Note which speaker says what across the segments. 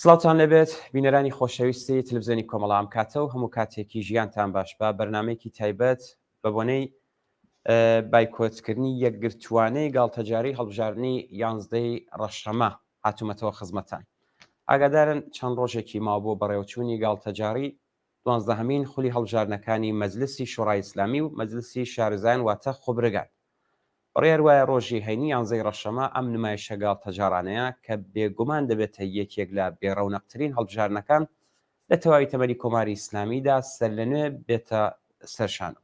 Speaker 1: سڵاتان لەبێت بینەرانی خۆشەویستی تلڤیزیۆنی کۆمەڵام کاتە و هەموو کاتێکی ژیانتان باش بە بەرنمەیەکی تایبەت بە بۆنەی بایکۆتکردنی یەکگرتوانەی گاڵتەجاری هەڵبژاردننی 11 ڕەشەمە هاتوومەتەوە خزمەتان. ئاگادارن چەند ڕۆژێکی ماوە بۆ بەڕێوەچوونی گاڵتەجاری 12هەمین خولی هەڵبژاردنەکانی مەجلسی شوڕای ئیسلامی و مەجلسی شارزایان واتە خۆبرگان. بڕیار وایە ڕۆژی هەینی 11 ڕەشەمە ئەم نمایشە گاڵتەجارانەیە کە بێگومان دەبێتە یەکێک لە بێڕەونەقترین هەڵبژاردنەکان لە تەواوی تەمەنی کۆماری ئیسلامیدا سەر لە نوێ بێتە سەرشان.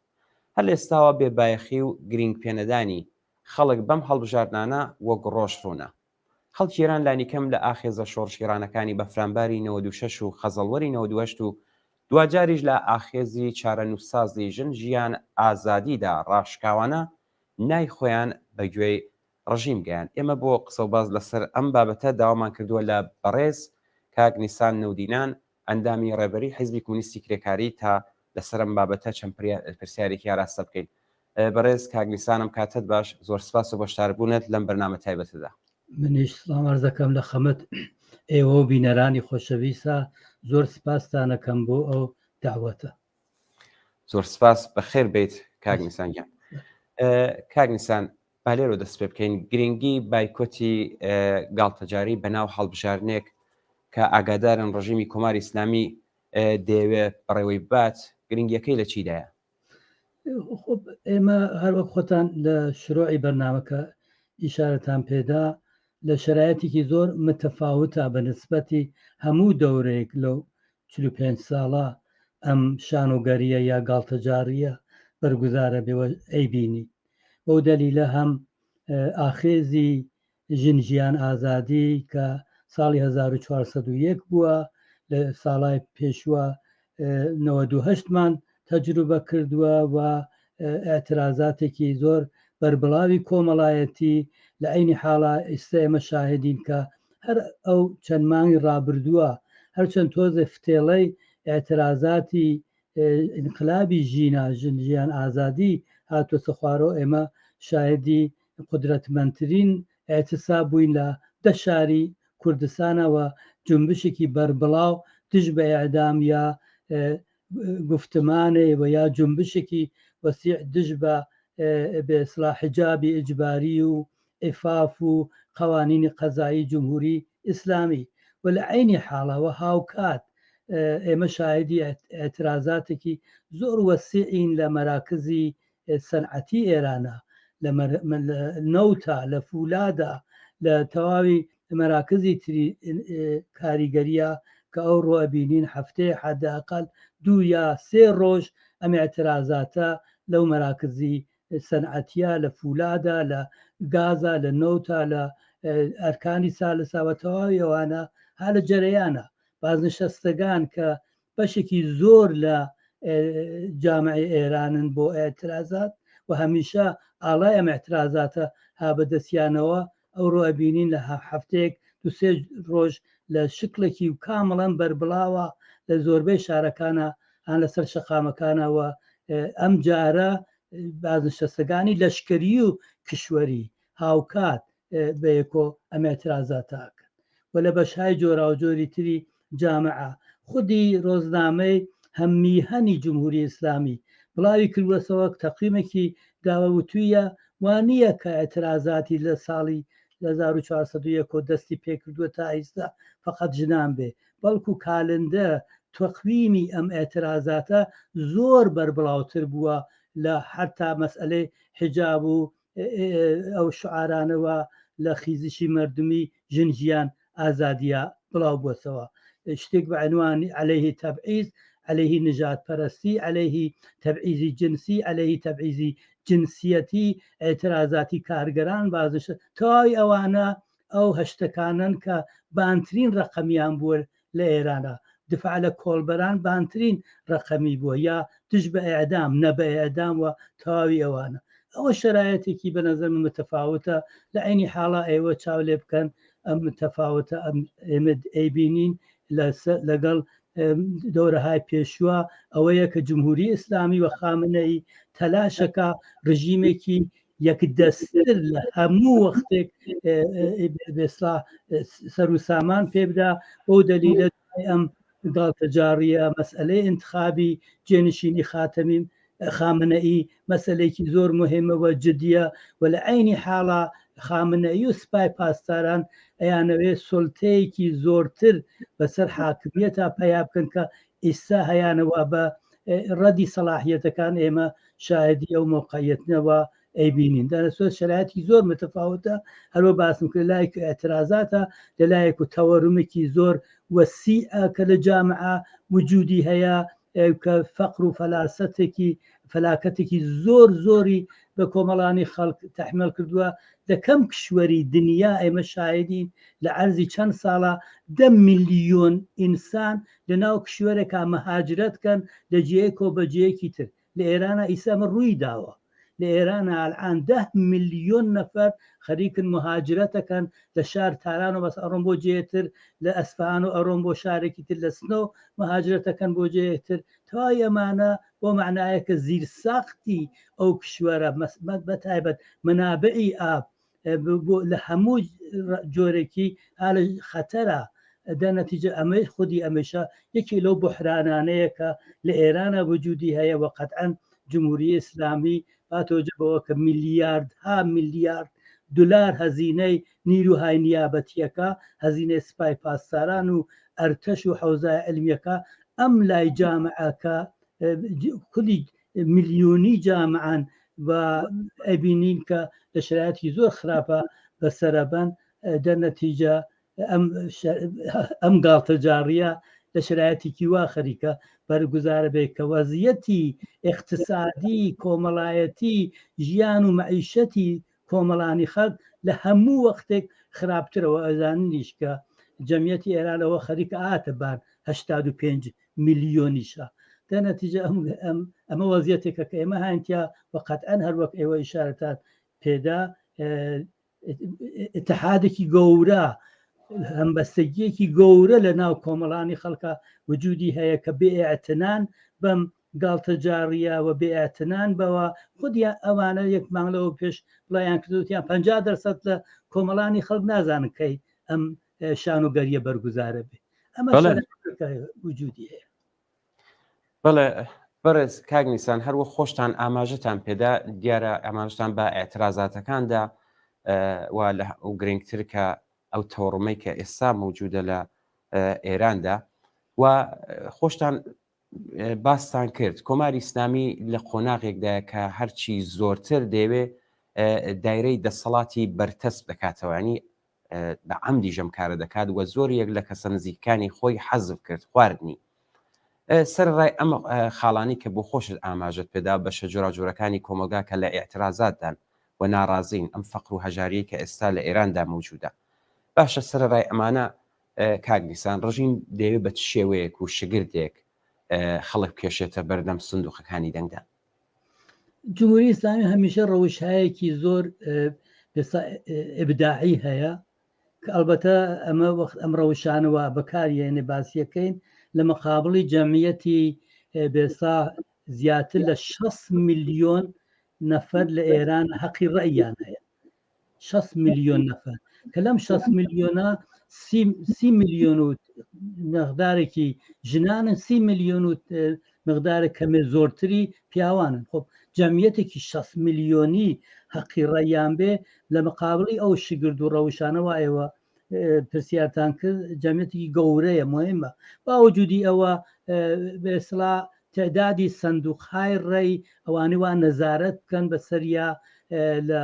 Speaker 1: هەر لە ئێستاوە بێبایەخی و گرنگ پێنەدانی خەڵک بەم هەڵبژاردنانە وەک ڕۆژڕوونە. خەڵکی ئێران لانیکەم لە ئاخێزە شۆڕژگیرانەکانی بەفرانباری 96 و خەزەڵوەری 98 و دوجاریش لە ئاخێزی چارەنووسازی ژن ژیان ئازادیدا ڕاشکاوانە نای خۆیان بەگوێی ڕژیم گەیان. ئێمە بۆ قسە و باز لەسەر ئەم بابەتە داوامان کردووە لە بەڕێز کاک نیسان نەودینان ئەندامی ڕێبەری حیزبی کۆمونیستی کرێکاری تا لەسەر ئەم بابەتە چەند پرسیارێکی ئاراستە بکەین. بەڕێز کاک نیسانم کاتت باش، زۆر سپاس و بەشداربوونت لەم بەرنامە تایبەتەدا.
Speaker 2: منیش سڵام عەرز دەکەم لە خەمت ئێوە و بینەرانی خۆشەویستە، زۆر سپاستانەکەم بۆ ئەو داوەتە.
Speaker 1: زۆر سپاس، بەخێر بیت کاک نیسان گیان. کاک نیسان، با لێرە دەست پێ بکەین گرنگی بایکۆتی گاڵتەجاری بەناو هەڵبژاردنێک کە ئاگادارن ڕژیمی کۆماری ئیسلامی دەیەوێ بەڕێوەی بات، گرنگیەکەی لە چیدایە؟
Speaker 2: ئێمە هەروەک خۆتان لە شروعی بەرنامەکە ئیشارەتان پێدا لە شرایەتێکی زۆر متەفاوتە بە نسبەتی هەموو دەورەیەک لەو 45 ساڵە ئەم شانۆگەریە یا گاڵتەجاریە بەرگوزارە بێوە ئەیبینی. بەو دەلیلە هەم ئاخێزی ژنجیان ئازادی کە ساڵی 1401 بووە، لە ساڵای پێشوە 98مان تەجروبە کردووە و ئاعترازاتێکی زۆر بەربڵاوی کۆمەڵایەتی لە عینی حاڵە ئێستا ئێمە شاهدین کە هەر ئەو چەند مانگی ڕابردووە هەرچەند تۆزە فتێڵەی ئاعترازاتی انقلابی ژنجیان ئازادی هاتوۆتە خوارەوە، ئێمە شاهدی قودرەتمەندترین ئاعتساب بووین لە 10 شاری کوردستانەوە، جنبشێکی بەربڵاو دژ بە ئیعدام یا گفتمانێ و یا جنبشێکی وەسیع دژ بە بێئسڵاح حجابی ئیجباری و ئیفاف و قوانینی قەزایی جمهوری ئیسلامی. و لە عینی حاڵەوە هاوکات ئێمە شاهدی ئاعترازاتێکی زۆر وەسیعین لە مەراکزی سەنعەتی ئێرانە، لە نەوتە، لە فولادا، لە تەواوی مەراکزی تری کاریگەریە کە ئەو ڕۆبینین هەفتەیە حداقل 2 یا 3 ڕۆژ ئەم ئاعترازاتە لەو مەراکزی سەنعەتیە، لە فولادا، لە گازا، لە نەوتە، لە ئەرکانی سالساوە تەواوی ئەوانە ها لە جەرەیانە. بازنشەستەکان کە بەشێکی زۆر لە جامعی ئێرانن بۆ ئاعترازات و هەمیشە ئاڵای ئەم ئاعترازاتە ها بەدەستیانەوە، ئەو ڕۆبینین لە هەفتەیەک 2-3 ڕۆژ لە شکلێکی و کامەڵەن بەربڵاوە لە زۆربەی شارەکانە هەان لەسەر شەقامەکانەوە. ئەم جارە بازنشەستەکانی لەشکری و کشوەری هاوکات بەیەکۆ ئەم ئاعترازاتاکەن و لە بەشهای جۆراوجۆری تری جامعە. خودی ڕۆزنامەی هەممیهەنی جمهوری ئیسلامی بڵاوی کردوەسەوە تەقییمێکی داوەوتویە وانە کە ئاعترازاتی لە ساڵی 1401 دەستی پێکردووە تا ئێستا فقط ژنان بێ، بەڵکو کالندە تەقویمی ئەم ئاعترازاتە زۆر بەربڵاوتر بووە لە حتا مەسئلەی حجاب و ئەو شعارانەوە لە خیزشی مردمی ژنجیان ئازادیە بڵاو بووەسەوە. شتێک بە عنوانی عەلەیهی تەبعیز، عەلەیهی نژاد پەرستی، عەلەیهی تەبعیزی جنسی، عەلەیهی تەبعیزی جنسیەتی، ئاعترازاتی کارگەران، بازش تەواوی ئەوانە ئەو هەشتەکانن کە بانترین ڕقەمیان بووە لە ئێرانە. دفاع لە کۆڵبەران بانترین ڕقەمی بووە، یا دژ بە ئیعدام، نە بە ئیعدام و تەواوی ئەوانە. ئەوە شرایەتێکی بە نەزەر من متەفاوتە. لە عینی حاڵە ئێوە چاو لێ بکەن ئەم متەفاوتە ئێمە ئەیبینین لەگەڵ دەورەهای پێشووە، ئەوەیە کە جمهوری ئیسلامی و خامنەی تەلاشەکە ڕژیمێکی یەکدەستتر لە هەموو وەختێک بێسڵاح سەر و سامان پێ بدا. بۆ دەلیلە ئەم گاڵتەجاڕیە مەسئلەی انتخابی جێنشینی خامنەئی مەسئلەیەکی زۆر مهمەوە جدیە و لە عینی حاڵە خامنەئی و سپای پاسداران ئەیانەوێ سڵتەیەکی زۆرتر بەسەر حاکمیەتە پیا بکەن کە ئێستا هەیانەوە بە ڕەدی سەلاحیەتەکان ئێمە شاهدی ئەو مۆقعیەتنەوە ئەیبینین. دەنەسۆ شرایەتی زۆر متفاوتە، هەروە باسم کرد لایەک ئەترازاتە لەلایەک و تەوەڕمێکی زۆر وەسیعە کە لە جامعە وجودی هەیە کە فەقر و فەلاکەتێکی زۆر زۆری بە کۆمەڵانی خەڵک تەحمیل کردووە. دەکەم کشوەری دنیا ئێمە شاهدین لە عەرزی چەند ساڵە 10 میلیۆن ئینسان لە ناو کشوەرێکا مەهاجرەتکەن لە جێیەکۆ بە جەیەکی تر. لە ئێرانە ئیسامە ڕووی داوە، لە ئێرانە ئەلعان 10 میلیۆن نەفەر خەریکن مهاجرەتەکەن لە شار تاران و بەس ئەڕۆم بۆ جێتر، لە ئەسفان و ئەڕۆم بۆ شارێکی تر، لە سنە و مهاجرەتەکەن بۆ جێتر. تەوای ئەمانە بۆ معنایەکە زیرساختی ئەو کشوەرە بەتایبەت منابعی ئاب لە هەموو جۆرێکی هالە خەتەرە. دەنەتیجە ئەمەی خودی ئەمەشە یەکی لەو بحرانانەیە کە لە ئێرانە وجودی هەیە و قەتعەن جمهوری ئیسلامی باتۆجبەوە کە میلیاردها میلیارد دلار هەزینەی نیروهای نیابەتیەکە، هەزینەی سپای پاسداران و ئەرتەش و حەوزای علمیەکە ئەم لای جامعەکە کولی میلیۆنی جامعان و ئەبینین کە لە شرایەتی زۆر خراپە بەسەرەبەن. دەرنەتیجە ئەم گاڵتەجاڕیە لە شرایەتێکی وا خەریکە بەرگوزارە بێت کە وەزیەتی اقتصادی کۆمەڵایەتی ژیان و مەعیشەتی کۆمەڵانی خەڵک لە هەموو وەختێک خراپترەوە. ئەزاننیش کە جەمیەتی ئێرانەوە خەریکە ئاتەبان 85 میلیۆنیشە. دەنەتیجە ئەمە وەزیەتێکە کە ئێمە هاینتیا و قەتعەن هەروەک ئێوە ئیشارەتان پێدا اتحادێکی گەورە، هەمبەستگیەکی گەورە لە ناو کۆمەڵانی خەڵکە وجودی هەیە کە بێئەتنان بەم گاڵتەجاڕیە و بێئەتنان بەوە خودیان ئەوانە یەک مانگلەوە پێش بڵایان کردوتیان 50% لە کۆمەڵانی خەڵک نازانن کەی ئەم شان و گەریە بەرگوزارە بێ. ئەمە وجودی هەیە.
Speaker 1: بەڵێ بەڕێز کاگنیسان، هەروە خۆشتان ئاماژەتان پێدا دیارە ئاماژتان بە ئێترازاتەکاندا و گرنگتر کە ئەو تەوڕمەی کە ئێستا موجودە لە ئێراندا و خۆشتان باستان کرد. کۆماری ئیسلامی لە قۆناغێکدایە کە هەرچی زۆرتر دەیەوێ دایرەی دەسەڵاتی بەرتەسب دەکاتەوەنی بە عەمدی ژەمکارە دەکات و زۆر یەک لە کەسە نزیکانی خۆی حەزف کرد خواردنی. سەرڕای ئەم خاڵانی کە بۆ خۆشت ئاماژت پێدا بە شەجۆراجۆرەکانی کۆمەلگا کە لە ئێعترازاتدان و ناڕازین ئەم فەقر و هەژاریە کە ئێستا لە ئێراندا موجودە. باشە سەرڕای ئەمانە کاگنیسان ڕژیم دەیەوێت بە شێوەیەک و شگردێک خەڵک کێشێتە بەردەم سندوقەکانی دەنگدان.
Speaker 2: جمهوری ئیسلامی هەمیشە ڕەوشایەکی زۆر ئبداعی هەیە کە ئەلبەتە ئەمە وەخت ئەم ڕەوشانەوە بەکاریێنێ باسیەکەین لە مەقابڵی جەمیەتی بێسا زیاتر لە 60 میلیۆن نەفەر لە ئێران حەقی ڕەیان هەیە. 60 میلیۆن نەفەر کە لەم 60 میلیۆنە 30 میلیۆن و مقدارێکی ژنانن، 30 میلیۆن و مقدارە کەمێ زۆرتری پیاوانن. خۆ جەمیەتێکی 60 میلیۆنی حەقی ڕەیان بێ لە مەقابڵی ئەو شگرد و ڕەوشانەوە ئێوە پرسیارتان کرد جەمیەتێکی گەورەیە مهمە. باوجودی ئەوە بێسڵا تعدادی سندوقهای ڕێی ئەوانەی وان نەزارەت بکەن بەسەریا لە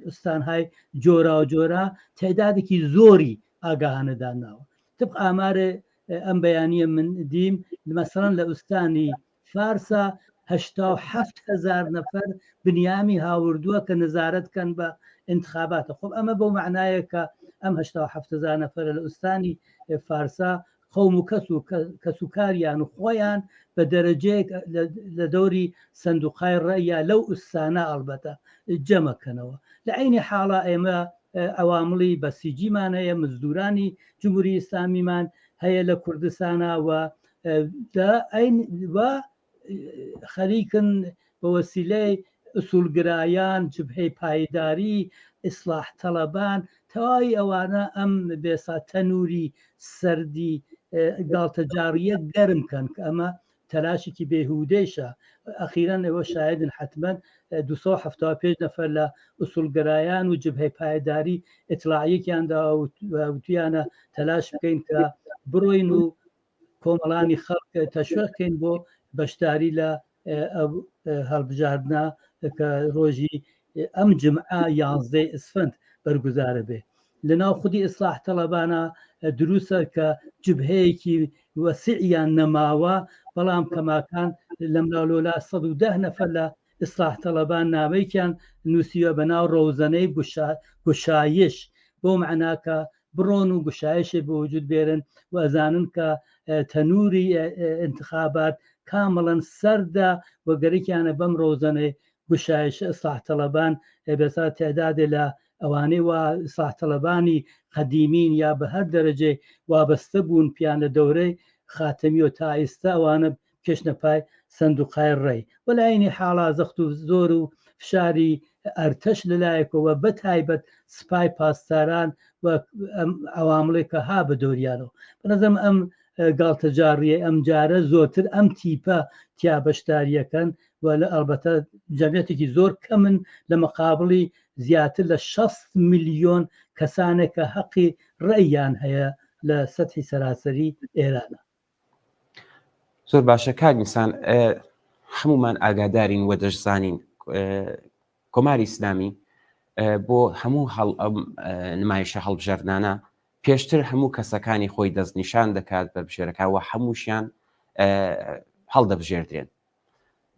Speaker 2: ئستانهای جۆرا و جۆرا تعدادێکی زۆری ئاگاهانەداناوە. طبق ئامارە ئەم بەیانیە من دیم مەسەڵەن لە ئوستانی فارسە 87,000 نەفەر بنیامی هاوردووە کە نەزارەتکەن بە انتخاباتە. خۆ ئەمە بۆ معنایە کە ئەم 87,000 نەفەرە لە ئوستانی فارسا قەوم و کەس و کاریان و خۆیان بە دەرەجەیەک لە دەوری سندوقهای ڕەیە لەو ئوستانە ئەڵبەتە جەمەکەنەوە. لە عینی حاڵە ئێمە ئەوامڵی بەسیجیمان هەیە، مزدورانی جمهوری ئیسلامیمان هەیە لە کوردستانە و خەریکن بە وەسیلەی ئوسولگرایان جبهەی پایداری ئیسلاح تەڵەبان تەواوی ئەوانە ئەم بێسا تەنووری سەردی گاڵتەجاڕیە گەرمکەن کە ئەمە تەلاشێکی بێهودەیشە. ئەخیران ئەوە شایدن حتمما 275 نەفەر لە ئوسولگرایان و جبهەی پایداری ئیطلاعیەکیاندا وتیانە تەلاش بکەین کە بڕۆین و کۆمەڵانی خەڵک تەشویقکەین بۆ بەشداری لە هەڵبژاردنە کە ڕۆژی ئەم جمعە 11 ئسفەند بەرگوزارە بێ. لەناو خودی ئیسلاح تەڵەبانە دروستە کە جبهەیەکی وەسیعیان نەماوە، بەڵام کەماکان لەم ناولۆلا 110 نەفەر لە ئیسلاح تەڵەبان نامەیەکیان نووسیوە بەناو ڕۆزەنەی گوشایش، بۆ معناکە بڕۆن و گوشایشی بە وجود بێرن و ئەزانن کە تەنووری انتخابات کامڵەن سەردا وەگەرێکیانە بەم ڕۆزەنەی گوشایش ئیسلاح تەڵەبان بێسا تێدادێ لە ئەوانەی وا ئیسلاح تەڵەبانی قەدیمین یا بە هەر دەرەجێ وابەستە بوون پیان لە دەورەی خاتەمی و تا ئێستا ئەوانە کێشنە پای سندوقای ڕێی. وەلایەنی حاڵا زەخت و زۆر و فشاری ئەرتەش لەلایەکەوە بە تایبەت سپای پاسداران و عوامڵێکە ها بە دۆریانەوە. بەنەزەم ئەم گاڵتەجاڕیە ئەم جارە زۆرتر ئەم تیپە تیا بەشداریەکەن و لە ئەلبەتە جەمعیەتێکی زۆر کەمن لە مەقابڵی زیاتر لە 60 میلیۆن کەسانێکە حەقی ڕێیان هەیە لە سەتحی سەراسەری ئێرانە.
Speaker 1: زۆر باشە کاگنسان، هەمومان ئاگادارین و دەشزانین کۆماری ئیسلامی بۆ هەموو نمایشە هەڵبژاردنانە پێشتر هەموو کەسەکانی خۆی دەستنیشان دەکات بە بژێرەکەوە هەمووشیان هەڵدەبژێردرێن،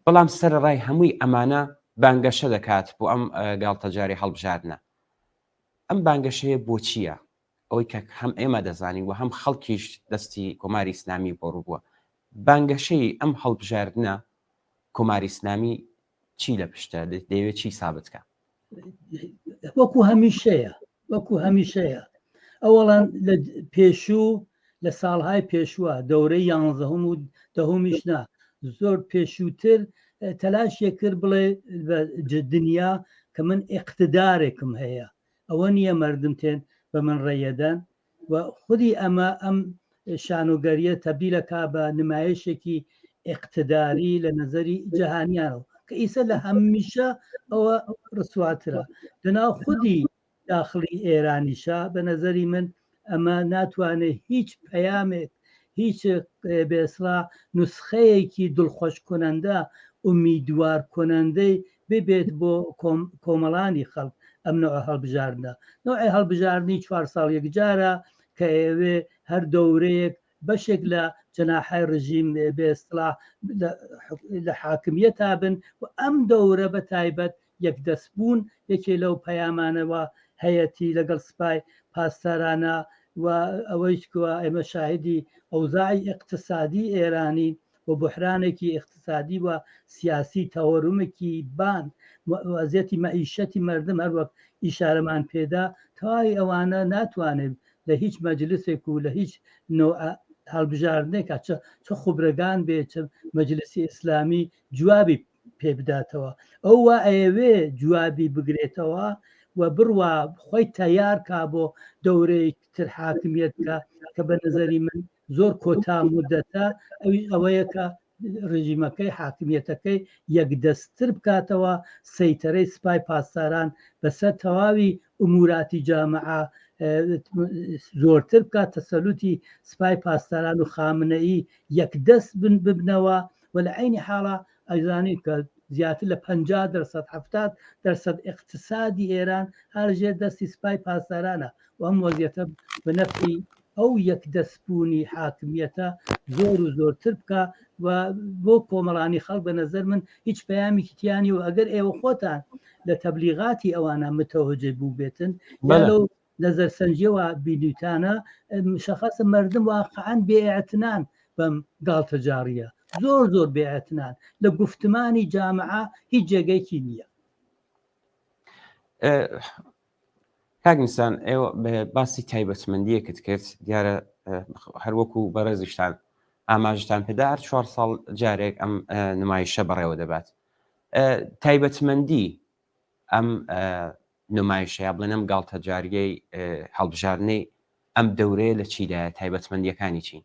Speaker 1: بەڵام سەرڕای هەمووی ئەمانە بانگەشە دەکات بۆ ئەم گاڵتەجاری هەڵبژاردنە. ئەم بانگەشەیە بۆ چییە؟ ئەوەی کە هەم ئێمە دەزانین و هەم خەڵکیش دەستی کۆماری ئیسلامی بۆ ڕووبووە. بانگەشەی ئەم هەڵبژاردنە کۆماری ئیسلامی چی لە پشتە دەیەوێت چی سابتکە؟
Speaker 2: وەکو هەمیشەیە ئەوەڵەن لە پێشوو لە ساڵهای پێشووە دەورەی 11 و دەهمیشنا زۆر پێشووتر تەلاشێک کرد بڵێ دنیا کە من ئیقتدارێکم هەیە، ئەوە نییە مردم تێن بە من ڕێیەدەن و خودی ئەمە ئەم شانۆگەریە تەبدیلەکا بە نمایشێکی ئیقتداری لە نەزەری جەهانیانەوە کە ئیسە لە هەمیشە ئەوە ڕسواترە. لەناو خودی داخلی ئێرانیشە بە نەزەری من ئەمە ناتوانێت هیچ پەیامێک هیچ بێسڵا نوسخەیەکی دڵخۆش کننده ئومیدوار کنندەی ببێت بۆ کۆمەڵانی خەڵک. ئەم نوع هەڵبژاردنە نوعی هەڵبژاردننی 4 ساڵ یەکجارە کە ئێوێ هەر دەورەیەک بەشێک لە جەناحای ڕژیم بێسڵا لە حاکمیەتا بن و ئەم دەورە بە تایبەت یەکدەستبوون یەکێ لەو پەیامانەوە هەیەی لەگەڵ سپای پاسدارانە و ئەوەیشکوە ئێمە شاهدی ئەوزاعی اقتصادی ئێرانی و بحرانێکی اقتصادی و سیاسی تەوەرومێکی بان وەزیەتی مەعیشەتی مردم هەروەک ئیشارەمان پێدا تەواوی ئەوانە ناتوانێت لە هیچ مەجلسێک و لە هیچ نوع هەڵبژاردنێکە چه خوبرەگان بێ چه مەجلسی ئیسلامی جوابی پێ بداتەوە. ئەوە ئەوێ جوابی بگرێتەوە و بڕوا خۆی تەیار کا بۆ دەورەی تر حاکمیت کە بە نظری من زۆر کۆتا مدەتە ئەوەیە کە ڕژیمەکەی حاکمیەتەکەی یەکدەستتر بکاتەوە سەیتەرەی سپای پاسداران بەسەر تەواوی ئوموراتی جامعە زۆرتر بکات تەسەلوتی سپای پاسداران و خامنەئی یەکدەست ببنەوە و لە عینی حاڵە ئەیزانی کە زیاتر لە 50% اقتصادی ئێران هەرژێر دەستی سپای پاسدارانە و ئەم وەزیەتە بە نەفعی ئەو یەکدەستبوونی حاکمیەتە زۆر و زۆرتر بکە و بۆ کۆمەڵانی خەڵک بە نەزەر من هیچ پەیامێکی تیانی و ئەگەر ئێوە خۆتان لە تەبلیغاتی ئەوانە متەوەجێ بوو بێتن یا لەو نەزەرسەنجیەوە بینیتانە شەخص مردم واقعاً بێئەتنان بەم گاڵتەجاڕیە زۆر بێئەتنان لە گفتمانی جامعە هیچ جێگەیەکی نییە.
Speaker 1: کاگنسان ئێوە باسی تایبەتمەندیەکت کرد دیارە هەروەکو بەڕێزیشتان ئاماژتان پێدا 4 ساڵ جارێک ئەم نمایشە بەڕێوە دەبات تایبەتمەندی ئەم نمایشەیە بڵێن ئەم گاڵتەجاریەی هەڵبژاردنەی ئەم دەورەیە لە چیدایە تایبەتمەندیەکانی چین؟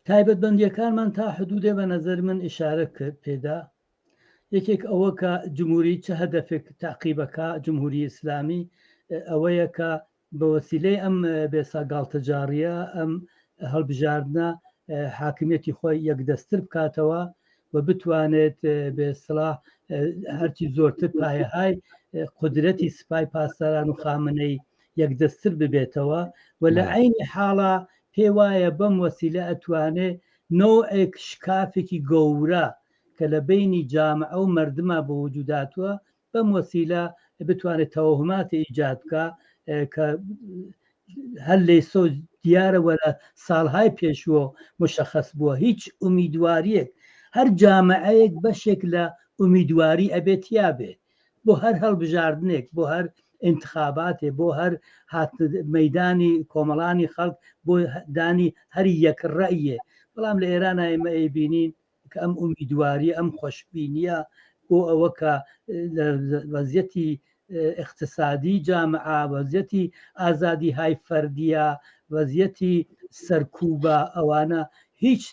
Speaker 2: تایبەتمەندیەکانمان تا حدودێ بە نەزەر من ئیشارە کرد پێدا. یەکێک ئەوە کە جمهوری چه هەدەفێک تاقیبەکە جمهوری ئیسلامی ئەوەیە کە بە وەسیلەی ئەم بێسا گاڵتەجاریە ئەم هەڵبژاردنە حاکمیەتی خۆی یەکدەستر بکاتەوە و بتوانێت بێسڵاح هەرچی زۆرتر پایەهای قودرەتی سپای پاسداران و خامنەی یەکدەستر ببێتەوە و لە عینی حاڵە پێ وایە بەم وەسیلە ئەتوانێت نۆعێک شکافێکی گەورە کە لە بینی جامعە و مردمە بە وجوداتوە بەم وەسیلە بتوانێت تەوهماتی ئیجاد بکە کە هەر لێسۆ دیارە وەرە ساڵهای پێشوە مشەخص بووە. هیچ ئومیدواریەک هەر جامعەیەک بەشێک لە ئومیدواری ئەبێت یابێ بۆ هەر هەڵبژاردنێک، بۆ هەر انتخاباتێ، بۆ هەر مەدانی کۆمەڵانی خەڵک، بۆ دانی هەری یەکڕەیە. بەڵام لە ئێران ئێمە ئەیبینین کە ئەم ئومیدواری ئەم خۆشببینیە بۆ ئەوە کە وەزیەتی اقتصادی جامعە، وەزیەتی ئازادی های فەردیە، وەزیەتی سەرکوبە ئەوانە هیچ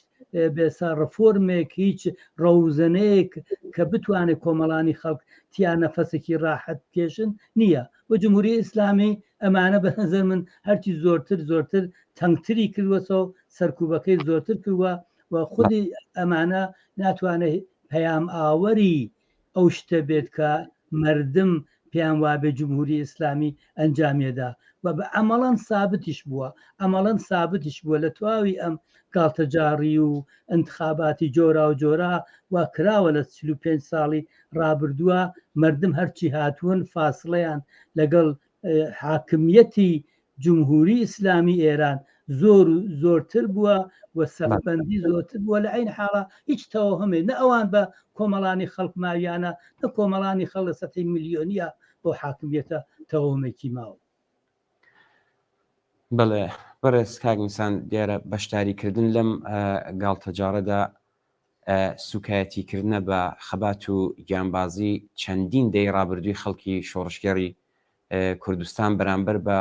Speaker 2: بێسا ڕفۆرمێک، هیچ ڕەوزنەیەک کە بتوانێت کۆمەڵانی خەڵک تیا نەفەسێکی ڕاحەت کێشن نییە. و جمهوری ئیسلامی ئەمانە بە نەزەر من هەرچی زۆرتر تەنگتری کردوەسەوە سەرکوبەکەی زۆرتر کردووە و خودی ئەمانە ناتوانێت پەیام ئاوەری ئەو شتە بێت کە مردم پێیان وابێ جمهوری ئیسلامی ئەنجامێدا و بە ئەمەڵەن سابتیش بووە لە تواوی ئەم گاڵتەجاری و انتخاباتی جۆرا و جۆرا و کراوە لە 45 ساڵی ڕابردووە. مردم هەرچی هاتوون فاصلەیان لەگەڵ حاکمیەتی جمهوری ئیسلامی ئێران زۆرتر بووە و سەفبەندی زۆرتر بووە. لە عین حاڵە هیچ تەوهمێ نە ئەوان بە کۆمەڵانی خەڵک ماویانە نە کۆمەڵانی خەڵ لە سەتەی میلیۆنیە بۆ حاکمیەتە تەوهمێکی ماوە.
Speaker 1: بەڵێ بەڕێز کاگمیسان دیارە بەشداریکردن لەم گاڵتەجارەدا سوکایەتیکردنە بە خەبات و گیانبازی چەندین دەی ڕابردووی خەڵکی شۆڕشگەری کوردستان بەرامبەر بە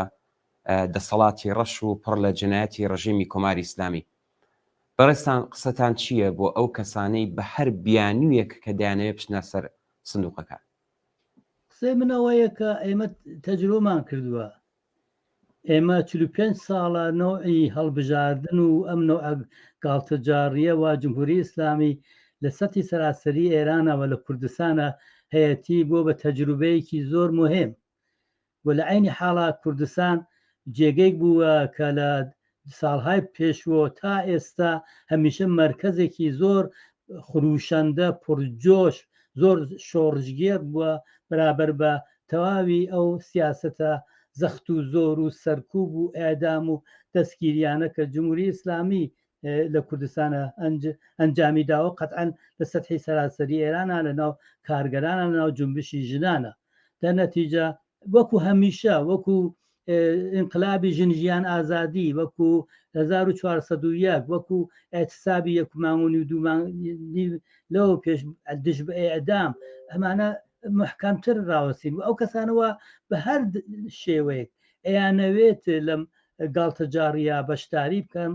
Speaker 1: دەسەڵاتی ڕەش و پڕ لە جنایەتی ڕژیمی کۆماری ئیسلامی. بەڕێستان قسەتان چییە بۆ ئەو کەسانەی بە هەر بیانوویەک کە دایانەوێ بچنە سەر سندوقەکە؟
Speaker 2: قسەی منەوەیە کە ئێمە تەجربەمان کردووە. ئێمە 45 ساڵە نۆعی هەڵبژاردن و ئەم نۆع گاڵتەجاریە و جمهوری ئیسلامی لە سەتی سەراسەری ئێرانەوە لە کوردستانە هەیەتی بۆ بە تەجروبەیەکی زۆر مهم و لە عینی حاڵا کوردستان جێگەیەک بووە کە لە ساڵهای پێشوە تا ئێستا هەمیشە مرکزێکی زۆر خروشەندە پرجۆش زۆر شۆڕژگێر بووە بەرابەر بە تەواوی ئەو سیاسەتە زەخت و زۆر و سەرکوب و ئێدام و دەستگیریانە کە جمهوری ئیسلامی لە کوردستانە ئەنجامی داوە قەتعەن لە سەتحی سەراسەری ئێرانە لە ناو کارگەرانە لە ناو جنبشی ژنانە. دەرنەتیجە وەکو هەمیشە وەکو ئینقلابی ژنجیان ئازادی، وەکو 1401 وەکو ئەتسابی یەکمانونی و دوومانی لەوە پێش دش بە ئێدام ئەمانە محکەمتر ڕاوەسین و ئەو کەسانەوە بە هەر شێوەیەک ئەیانەوێت لەم گاڵتەجاریە بەشداری بکەن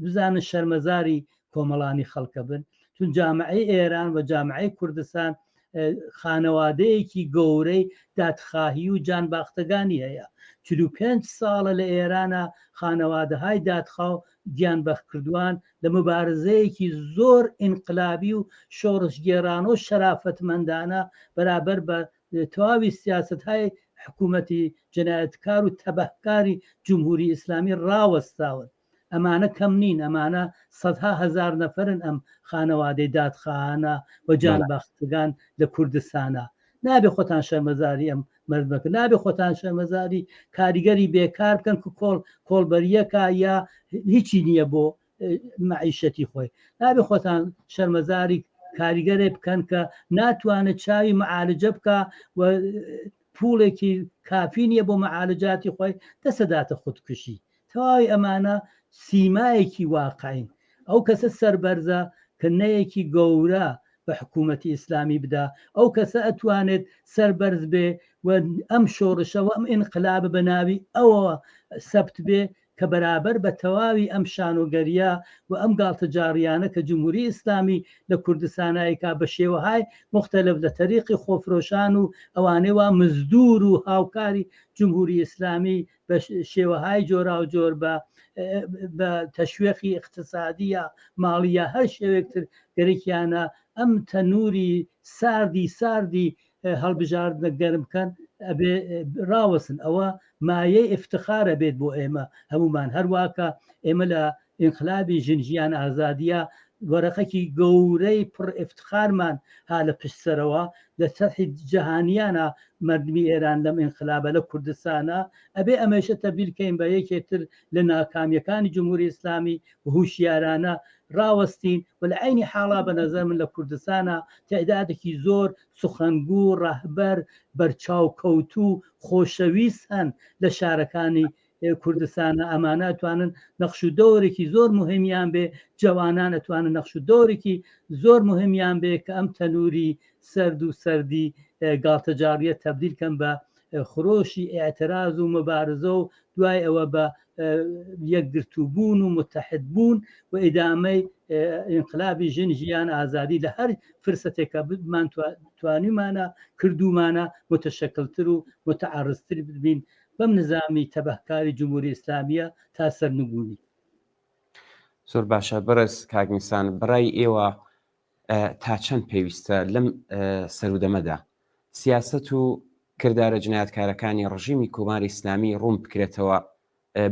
Speaker 2: بزانن شەرمەزاری کۆمەڵانی خەڵکە بن. چون جامعەی ئێران و جامعەی کوردستان خانەوادەیەکی گەورەی دادخواهی و جانباختەکانی هەیە. 45 ساڵە لە ئێرانە خانەوادەهای دادخواو گیانبەخت کردووان لە مبارزەیەکی زۆر ئینقلابی و شۆڕشگێران و شەرافەتمەندانە بەرابەر بە تەواوی سیاسەتهای حکوومەتی جنایەتکار و تەبەهکاری جمهوری ئیسلامی ڕاوەستاون. ئەمانە کەم نین، ئەمانە سەدها هەزار نەفرن ئەم خانەوادەی دادخواهانە و جانباختگان لە کوردستانە. نابێ خۆتان شەرمەزاری ئەم مردمەکە، نابێ خۆتان شەرمەزاری کاریگەری بێکار بکەن که کۆڵبەریەکە یا هیچی نییە بۆ معیشەتی خۆی. نابێ خۆتان شەرمەزاری کاریگەرێ بکەن کە ناتوانێت چاوی معالجە بکە و پوڵێکی کافی نییە بۆ معالجاتی خۆی دەسەداتە خودکشی. تەواوی ئەمانە سیمایەکی واقعین. ئەو کەسە سەربەرزە کە نەیەکی گەورە بە حکوومەتی ئیسلامی بدا ئەو کەسە ئەتوانێت سەربەرز بێ و ئەم شۆڕشەوە ئەم ئینقلاب بە ناوی ئەوەوە سەبت بێ کە بەرابەر بە تەواوی ئەم شانۆگەریە و ئەم گاڵتەجاڕیانە کە جمهوری ئیسلامی لە کوردستانایکا بە شێوەهای مختلف لە تەریقی خۆفرۆشان و ئەوانەی وا مزدور و هاوکاری جمهوری ئیسلامی بە شێوەهای جۆرا و جۆر بە تەشوێقی اقتصادیە ماڵیە هەر شێوەیەکتر گەرەکیانە ئەم تەنووری ساردی هەڵبژاردنە گەرم بکەن ئەبێ ڕاوەسن ئەوە مایەی افتخارە بێت بۆ ئێمە هەمومان هەروواکە ئێمە لە ئینقلابی ژنجیان ئازادیە وەرەقەکی گەورەی پڕ افتخارمان ها لە پشتسەرەوە لە سەرحی جەهانیانە مردمی ئێران لەم ئینقلابە لە کوردستانە ئەبێ ئەمەشە تەبیلکەین بە یەکێتر لە ناکامیەکانی جمهوری ئیسلامی و هوشیارانە ڕاوەستین و لە عینی حاڵا بە نەزەر من لە کوردستانە تعدادێکی زۆر سخەنگوو ڕاهبەر بەرچاوکەوتوو خۆشەویست هەن لە شارەکانی کوردستانە ئەمانە توانن نەخش و دەورێکی زۆر مهمیان بێ جوانان ئەتوانن نەخش و دەورێکی زۆر مهمیان بێ کە ئەم تەنووری سرد و سەردی گاڵتەجاڕیە تەبدیل کەن بە خرۆشی ئاعتراز و مبارزە و دوای ئەوە بە یەکگرتووبوون و متحدبوون و ئیدامەی ئینقلابی ژنجیان ئازادی لە هەر فرسەتێکە بمان توانیمانە کردومانە متشەکلتر و متعارضتر ببین بەم نظامی تەبەهکاری جمهوری ئیسلامیە تا سەرنگونی.
Speaker 1: زۆر باشە بەرز کاگنیسان بڕای ئێوە تا چەند پێویستە لەم سەرودەمەدا سیاست و کردارە جنایەتکارەکانی ڕژیمی کۆماری ئیسلامی ڕوون بکرێتەوە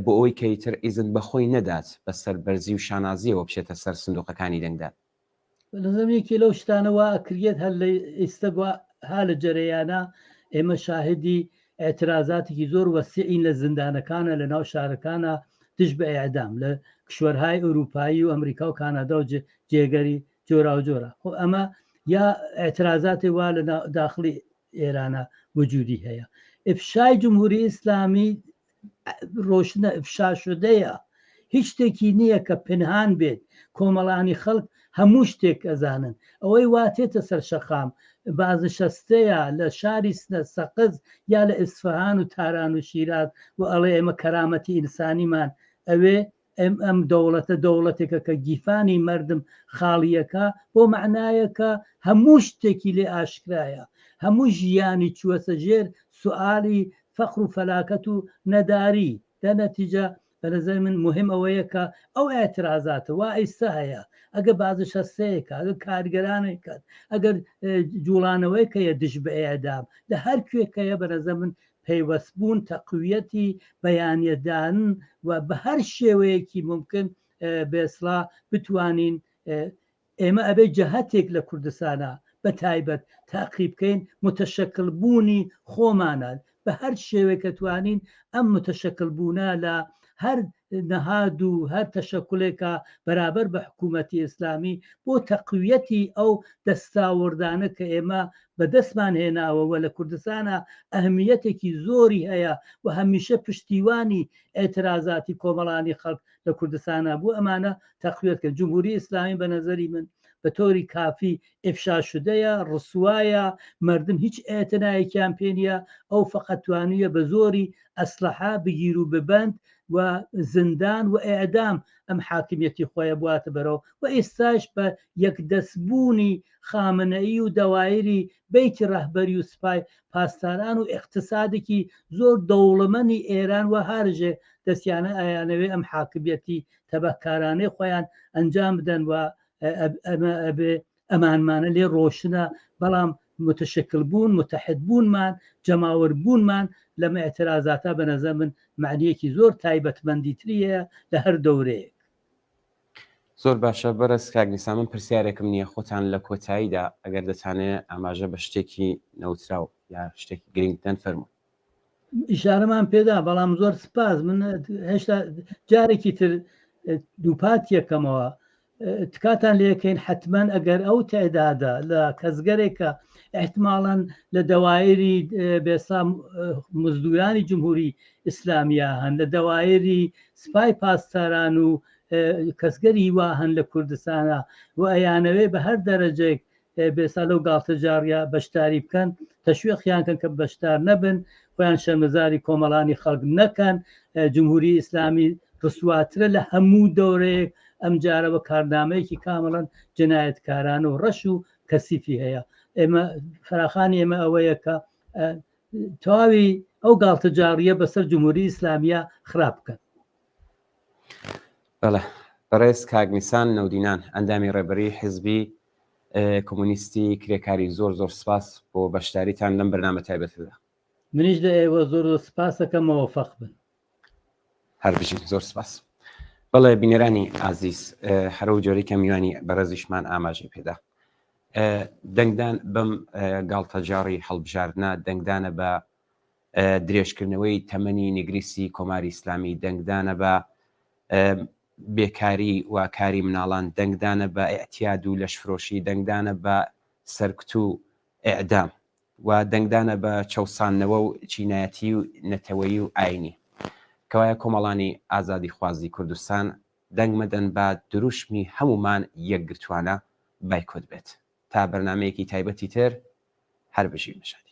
Speaker 1: بۆ ئەوەی کەیتر ئیزن بەخۆی نەدات بە سەربەرزی و شانازیەوە بچێتە سەر سندوقەکانی دەنگدان.
Speaker 2: لەزەمێکی لەو شتانەوە ئەکرێت هەر لە ئێستا ها لە جەرەیانە ئێمە شاهدی اعتراضاتێکی زۆر وەسیعین لە زیندانەکانە لە ناو شارەکانە دژ بە ئیعدام لە کشوەرهای ئەوروپایی و ئەمریکا و کانادا و جێگەری جۆرا و جۆرە خۆ ئەمە یا اعتراضاتی وا لە داخلی ئێرانە وجودی هەیە. ئفشای جمهوری ئیسلامی ڕۆشنە ئفشا شدەیە هیچ شتێکی نییە کە پنهان بێت کۆمەڵانی خەڵک هەموو شتێک ئەزانن ئەوەی واتێتە سەر شەقام بازنشەستەیە لە شاری سەقز یا لە ئیسفەهان و تاران و شیراز و ئەڵێ ئێمە کەرامەتی ئینسانیمان ئەوێ ئەم دەوڵەتە دەوڵەتێکە کە گیفانی مردم خاڵیەکە بۆ معنایەکە هەموو شتێکی لێ ئاشکرایە هەموو ژیانی چوەسە ژێر سوئالی فەخر و فەلاکەت و نەداری لە نەتیجە بەنظر من مهم ئەوەیە کە ئەو ئاعتراضاتە وا ئیستا هەیە ئەگە بازنشەستەیەکە ئەگە کارگەرانێکات ئەگەر جوڵانەوەیکەیە دژ بە ئێدام لە هەر کوێکەیە بەنظر من پەیوەستبوون تەقویەتی بەیانیەدان و بە هەر شێوەیەکی ممکن بێسڵا بتوانین ئێمە ئەبێ جەهەتێک لە کوردستانە بە تایبەت تاقی بکەین متشەکل بوونی خۆمانە بە هەر شێوەیەکە توانین ئەم متشەکل بوونە لە هەر نەهاد و هەر تەشەکلێکە بەرابەر بە حکوومەتی ئیسلامی بۆ تەقویەتی ئەو دەستاوەردانە کە ئێمە بەدەستمان هێناوەوە لە کوردستانە ئەهمیەتێکی زۆری هەیە و هەمیشە پشتیوانی ئێترازاتی کۆمەڵانی خەڵک لە کوردستانە بوو ئەمانە تەقویەتکە جمهوری ئیسلامی بە نەزەری من بە تۆری کافی ئفشا شدەیە ڕسوایە مردم هیچ ئێتنایەکیان پێ نیە ئەو فقط توانیە بە زۆری ئەسلحە بگیر و ببند و زندان و ئێعدام ئەم حاکمیەتی خۆیە بواتە بەرەوە و ئێستاش بە یەکدەستبوونی خامنەئی و دەوایری بیتی ڕەهبەری و سپای پاسداران و اقتصادێکی زۆر دەوڵەمەنی ئێران و هەرژێ دەستیانە ئایانەوێ ئەم حاکمیەتی تەبەکارانەی خۆیان ئەنجام بدەن و ئەمانمانە لێ ڕۆشنە بەڵام متشکل بوون متحد بوونمان جەماوەربوونمان لەمە ئێترازاتە بە نەزەر من معنیەکی زۆر تایبەتمەندیتریە لە هەر دەورەیەک.
Speaker 1: زۆر باشە بەرز کاگنیسان من پرسیارێکم نییە خۆتان لە کۆتاییدا ئەگەر دەتانێت ئاماژە بە شتێکی نەوتراو یا شتێکی گرنگتەن فەرموو.
Speaker 2: ئیشارەمان پێدا بەڵام زۆر سپاس من هێشتا جارێکی تر دووپات یەکەمەوە تکاتان لێکەین حتمما ئەگەر ئەو تعدادە لە کەسگەرێکە احتماڵاً لە دەوایری بێسا مزدورانی جمهوری ئیسلامیە هەن لە دەوایری سپای پاسداران و کەسگەری وا هەن لە کوردستانە و ئەیانەوێ بە هەر دەرەجێک بێسا لەو گاڵتەجاریە بەشداری بکەن تەشویقیانکەن کە بەشدار نەبن خۆیان شەرمەزاری کۆمەڵانی خەڵک نەکەن جمهوری ئیسلامی ڕسواترە لە هەموو دەورەیەک ئەم جارە بە کارنامەیەکی کامەڵەن جنایەتکارانە و ڕەش و کەسیفی هەیە ئێمە فراخانی ئێمە ئەوەیە کە تەواوی ئەو گاڵتەجاریە بەسەر جمهوری ئیسلامیە خراپ بکەن.
Speaker 1: بەڵێ بەڕێز کاگنیسان نەودینان ئەندامی ڕێبەری حیزبی کۆمونیستی کرێکاری زۆر زۆر سپاس بۆ بەشداریتان لەم بەرنامە تایبەتدا.
Speaker 2: منیش لە ئێوە زۆر سپاس دەکەم مەوەفەق بن.
Speaker 1: هەر بژین زۆر سپاس. بەڵێ بینەرانی ئازیز هەرە و جۆرەی کە میوانی بەڕێزیشمان ئاماژەی پێدا دەنگدان بەم گاڵتەجاڕی هەڵبژاردنە دەنگدانە بە درێژکردنەوەی تەمەنی نیگریسی کۆماری ئیسلامی دەنگدانە بە بێکاری و کاری مناڵان دەنگدانە بە ئەتیاد و لەشفرۆشی دەنگدانە بە سەرکوت و ئێعدام و دەنگدانە بە چەوسانەوە و چینایەتی و نەتەوەیی و ئاینی کەوایە کۆمەڵانی ئازادی خوازی کوردستان دەنگ مەدەن بە دروشمی هەمومان یەکگرتوانە بایکۆت بێت تا بەرنمەیەکی تایبەتی تر هەر بژی مەشادی.